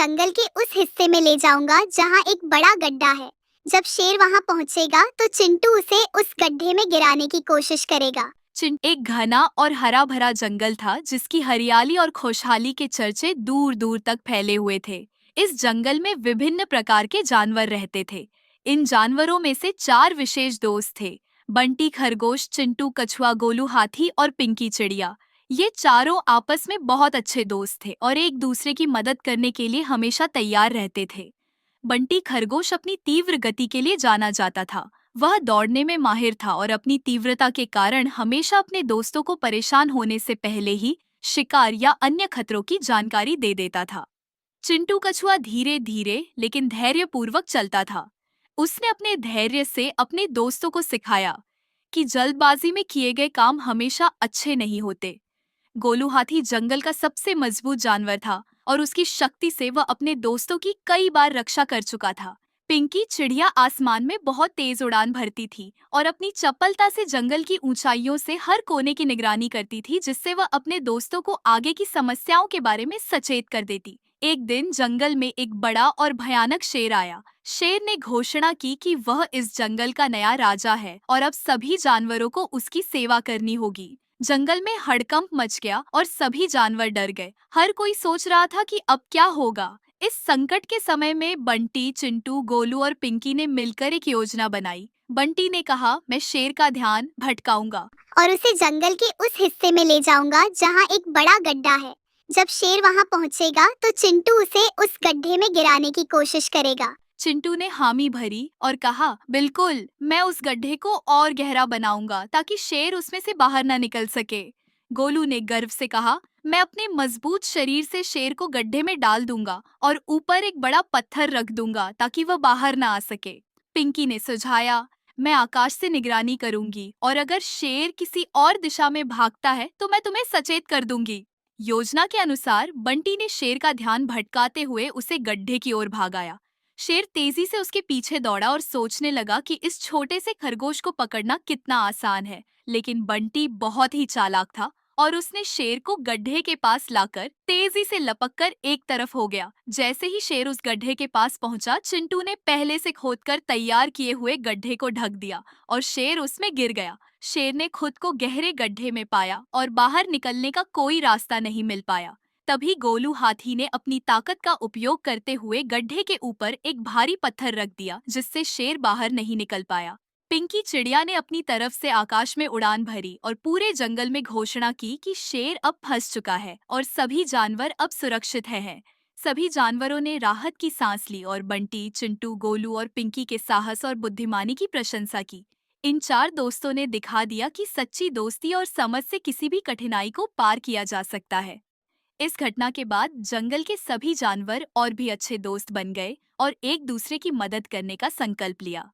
जंगल के उस हिस्से में ले जाऊंगा जहाँ एक बड़ा गड्ढा है। जब शेर वहाँ पहुँचेगा तो चिंटू उसे उस गड्ढे में गिराने की कोशिश करेगा। एक घना और हरा भरा जंगल था जिसकी हरियाली और खुशहाली के चर्चे दूर दूर तक फैले हुए थे। इस जंगल में विभिन्न प्रकार के जानवर रहते थे। इन जानवरों में से चार विशेष दोस्त थे: बंटी खरगोश, चिंटू कछुआ, गोलू हाथी और पिंकी चिड़िया। ये चारों आपस में बहुत अच्छे दोस्त थे और एक दूसरे की मदद करने के लिए हमेशा तैयार रहते थे। बंटी खरगोश अपनी तीव्र गति के लिए जाना जाता था। वह दौड़ने में माहिर था और अपनी तीव्रता के कारण हमेशा अपने दोस्तों को परेशान होने से पहले ही शिकार या अन्य खतरों की जानकारी दे देता था। चिंटू कछुआ धीरे धीरे लेकिन धैर्यपूर्वक चलता था। उसने अपने धैर्य से अपने दोस्तों को सिखाया कि जल्दबाजी में किए गए काम हमेशा अच्छे नहीं होते। गोलू हाथी जंगल का सबसे मजबूत जानवर था और उसकी शक्ति से वह अपने दोस्तों की कई बार रक्षा कर चुका था। पिंकी चिड़िया आसमान में बहुत तेज उड़ान भरती थी और अपनी चपलता से जंगल की ऊंचाइयों से हर कोने की निगरानी करती थी, जिससे वह अपने दोस्तों को आगे की समस्याओं के बारे में सचेत कर देती। एक दिन जंगल में एक बड़ा और भयानक शेर आया। शेर ने घोषणा की कि वह इस जंगल का नया राजा है और अब सभी जानवरों को उसकी सेवा करनी होगी। जंगल में हड़कंप मच गया और सभी जानवर डर गए। हर कोई सोच रहा था कि अब क्या होगा। इस संकट के समय में बंटी, चिंटू, गोलू और पिंकी ने मिलकर एक योजना बनाई। बंटी ने कहा, मैं शेर का ध्यान भटकाऊंगा और उसे जंगल के उस हिस्से में ले जाऊंगा जहाँ एक बड़ा गड्ढा है। जब शेर वहाँ पहुँचेगा तो चिंटू उसे उस गड्ढे में गिराने की कोशिश करेगा। चिंटू ने हामी भरी और कहा, बिल्कुल, मैं उस गड्ढे को और गहरा बनाऊंगा ताकि शेर उसमें से बाहर न निकल सके। गोलू ने गर्व से कहा, मैं अपने मजबूत शरीर से शेर को गड्ढे में डाल दूंगा और ऊपर एक बड़ा पत्थर रख दूंगा ताकि वह बाहर न आ सके। पिंकी ने सुझाया, मैं आकाश से निगरानी करूंगी और अगर शेर किसी और दिशा में भागता है तो मैं तुम्हें सचेत कर दूंगी। योजना के अनुसार बंटी ने शेर का ध्यान भटकाते हुए उसे गड्ढे की ओर भागाया। शेर तेजी से उसके पीछे दौड़ा और सोचने लगा कि इस छोटे से खरगोश को पकड़ना कितना आसान है। लेकिन बंटी बहुत ही चालाक था और उसने शेर को गड्ढे के पास लाकर तेजी से लपककर एक तरफ हो गया। जैसे ही शेर उस गड्ढे के पास पहुंचा, चिंटू ने पहले से खोदकर तैयार किए हुए गड्ढे को ढक दिया और शेर उसमें गिर गया। शेर ने खुद को गहरे गड्ढे में पाया और बाहर निकलने का कोई रास्ता नहीं मिल पाया। तभी गोलू हाथी ने अपनी ताकत का उपयोग करते हुए गड्ढे के ऊपर एक भारी पत्थर रख दिया, जिससे शेर बाहर नहीं निकल पाया। पिंकी चिड़िया ने अपनी तरफ से आकाश में उड़ान भरी और पूरे जंगल में घोषणा की कि शेर अब फंस चुका है और सभी जानवर अब सुरक्षित हैं। सभी जानवरों ने राहत की सांस ली और बंटी, चिंटू, गोलू और पिंकी के साहस और बुद्धिमानी की प्रशंसा की। इन चार दोस्तों ने दिखा दिया कि सच्ची दोस्ती और समझ से किसी भी कठिनाई को पार किया जा सकता है। इस घटना के बाद जंगल के सभी जानवर और भी अच्छे दोस्त बन गए और एक दूसरे की मदद करने का संकल्प लिया।